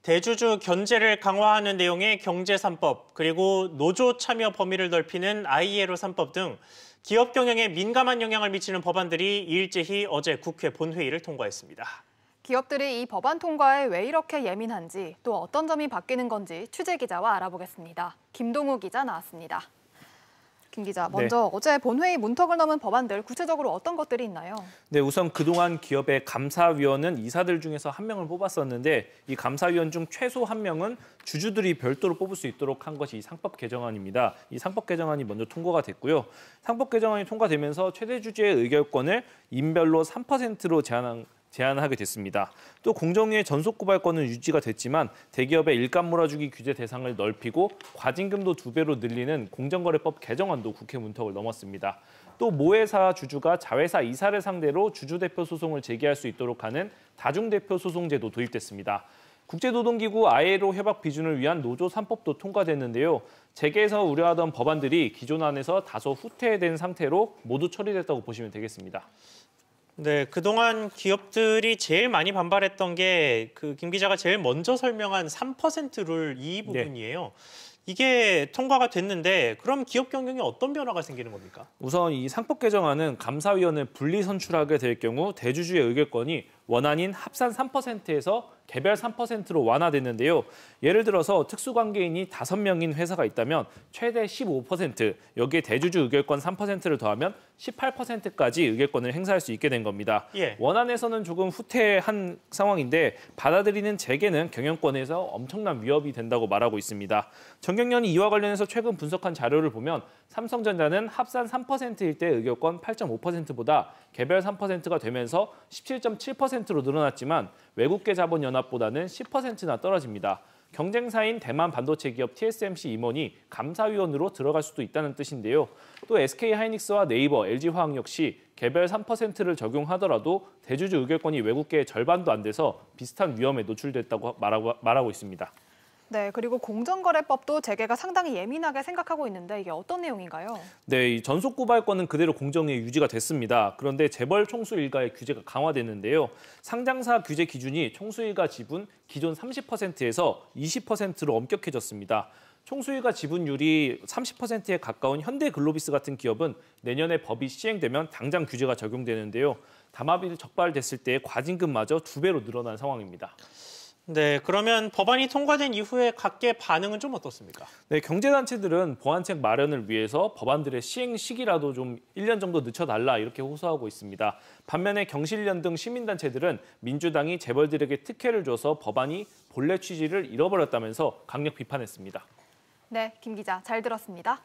대주주 견제를 강화하는 내용의 경제 3법, 그리고 노조 참여 범위를 넓히는 ILO 3법 등 기업 경영에 민감한 영향을 미치는 법안들이 일제히 어제 국회 본회의를 통과했습니다. 기업들이 이 법안 통과에 왜 이렇게 예민한지, 또 어떤 점이 바뀌는 건지 취재 기자와 알아보겠습니다. 김동우 기자 나왔습니다. 김 기자, 먼저 어제 본회의 문턱을 넘은 법안들 구체적으로 어떤 것들이 있나요? 네, 우선 그동안 기업의 감사위원은 이사들 중에서 한 명을 뽑았었는데 이 감사위원 중 최소 한 명은 주주들이 별도로 뽑을 수 있도록 한 것이 이 상법 개정안입니다. 이 상법 개정안이 먼저 통과가 됐고요. 상법 개정안이 통과되면서 최대 주주의 의결권을 인별로 3%로 제한하게 됐습니다. 또 공정위의 전속 고발권은 유지가 됐지만 대기업의 일감 몰아주기 규제 대상을 넓히고 과징금도 2배로 늘리는 공정거래법 개정안도 국회 문턱을 넘었습니다. 또 모회사 주주가 자회사 이사를 상대로 주주대표 소송을 제기할 수 있도록 하는 다중대표 소송제도 도입됐습니다. 국제노동기구 ILO 협약 비준을 위한 노조 3법도 통과됐는데요. 재계에서 우려하던 법안들이 기존 안에서 다소 후퇴된 상태로 모두 처리됐다고 보시면 되겠습니다. 네, 그동안 기업들이 제일 많이 반발했던 게 김 기자가 제일 먼저 설명한 3% 룰 이 부분이에요. 이게 통과가 됐는데 그럼 기업 경영에 어떤 변화가 생기는 겁니까? 우선 이 상법 개정안은 감사위원을 분리 선출하게 될 경우 대주주의 의결권이 원안인 합산 3%에서 개별 3%로 완화됐는데요. 예를 들어서 특수관계인이 5명인 회사가 있다면 최대 15%, 여기에 대주주 의결권 3%를 더하면 18%까지 의결권을 행사할 수 있게 된 겁니다. 원안에서는 조금 후퇴한 상황인데 받아들이는 재계는 경영권에서 엄청난 위협이 된다고 말하고 있습니다. 정경련이 이와 관련해서 최근 분석한 자료를 보면 삼성전자는 합산 3%일 때 의결권 8.5%보다 개별 3%가 되면서 17.7%로 늘어났지만 외국계 자본연합보다는 10%나 떨어집니다. 경쟁사인 대만 반도체 기업 TSMC 임원이 감사위원으로 들어갈 수도 있다는 뜻인데요. 또 SK하이닉스와 네이버, LG화학 역시 개별 3%를 적용하더라도 대주주 의결권이 외국계의 절반도 안 돼서 비슷한 위험에 노출됐다고 말하고 있습니다. 네, 그리고 공정거래법도 재계가 상당히 예민하게 생각하고 있는데 이게 어떤 내용인가요? 네, 이 전속 고발권은 그대로 공정위에 유지가 됐습니다. 그런데 재벌 총수 일가의 규제가 강화됐는데요. 상장사 규제 기준이 총수 일가 지분 기존 30%에서 20%로 엄격해졌습니다. 총수 일가 지분율이 30%에 가까운 현대글로비스 같은 기업은 내년에 법이 시행되면 당장 규제가 적용되는데요. 담합이 적발됐을 때 과징금마저 2배로 늘어난 상황입니다. 네, 그러면 법안이 통과된 이후에 각계 반응은 좀 어떻습니까? 네, 경제단체들은 보완책 마련을 위해서 법안들의 시행 시기라도 좀 1년 정도 늦춰달라 이렇게 호소하고 있습니다. 반면에 경실련 등 시민단체들은 민주당이 재벌들에게 특혜를 줘서 법안이 본래 취지를 잃어버렸다면서 강력 비판했습니다. 네, 김 기자 잘 들었습니다.